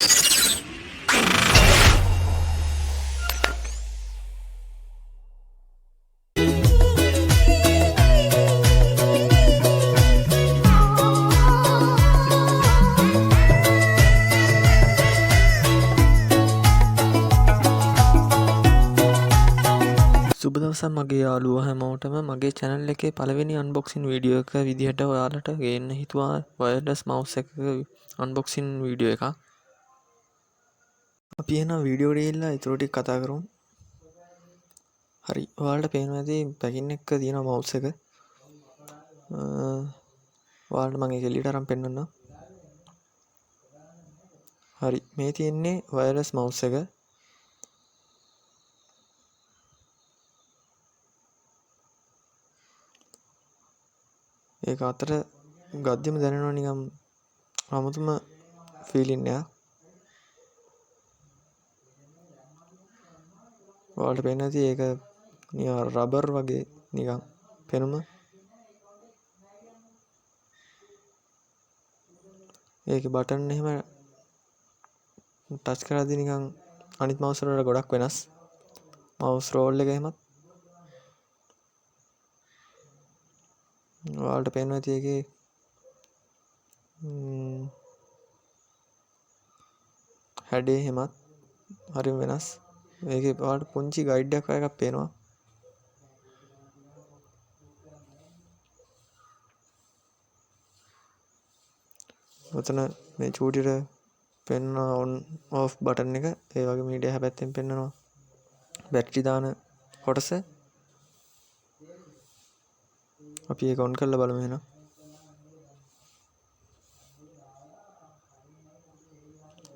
සුබ දවසක් මගේ යාළුවෝ හැමෝටම. මගේ channel එකේ පළවෙනි unboxing වීඩියෝ එක විදිහට ඔයාලට ගේන්න හිතුවා wireless mouse එකක unboxing වීඩියෝ එකක්. අපි එහෙනම් වීඩියෝ එකට ගිහිල්ලා ඊටු ටික කතා කරමු. හරි, ඔයාලට පේනවා ඇති පැකින් එක තියෙන mouse එක. ඔයාලට මම ඒක එළියට අරන් පෙන්නන්නම්. හරි, මේ තියෙන්නේ wireless mouse එක. ඒක අතර ගද්දිම දැනෙනවා නිකන් 아무තුම ෆීලින් එකක්. ඔයාලට පේන්නේ නැති ඒක නිකන් රබර් වගේ නිකන් පෙනුම. ඒකේ බටන් එහෙම ටච් කරද්දී නිකන් අනිත් mouse වල ගොඩක් වෙනස්. mouse roll එක එහෙමත් ඔයාලට පේනවා ඇති ඒකේ හැඩේ එහෙමත් හරිම වෙනස්. මේකේ ඔයාලට පුංචි ගයිඩ් එකක් පේනවා. ඔතන මේ චූටියට පෙන්න on off බටන් එක. ඒ වගේ මීඩියා හැපැත්තෙන් පෙන්නනවා බැටරි දාන කොටස. අපි ඒක on කරලා බලමු එහෙනම්.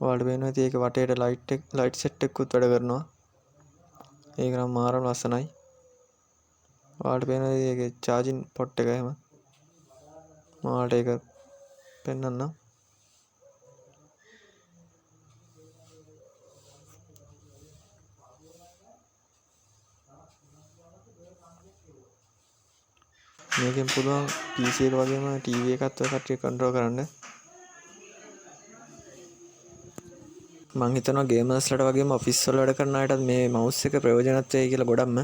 ඔයාලට පේනවා ඇති ඒක වටේට ලයිට් සෙට් එකකුත් වැඩ කරනවා. ඒක නම් මාරම ලස්සනයි. ඔයාලට පේනවා ඒකේ charging port එක එහෙම. මම ඔයාලට ඒක පෙන්නන්නම්. මේකෙන් පුළුවන් PC එක වගේම TV එකත් ඔය කට්ටිය කන්ට්‍රෝල් කරන්න. මං හිතනවා ගේමර්ස්ලට වගේම ඔෆිස් වල වැඩ කරන අයටත් මේ mouse එක ප්‍රයෝජනවත් වෙයි කියලා ගොඩක්ම.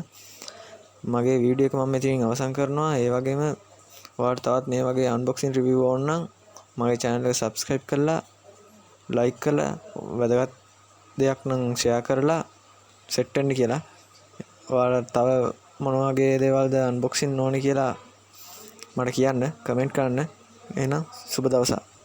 මගේ වීඩියෝ එක මම මෙතනින් අවසන් කරනවා. ඒ වගේම ඔයාලට තවත් මේ වගේ unboxing review ඕන නම් මගේ channel එක subscribe කරලා like කරලා වැදගත් දෙයක් නම් share කරලා set වෙන්න කියලා. ඔයාලට තව මොන වගේ දේවල්ද unboxing ඕනේ කියලා මට කියන්න, comment කරන්න. එහෙනම් සුබ දවසක්.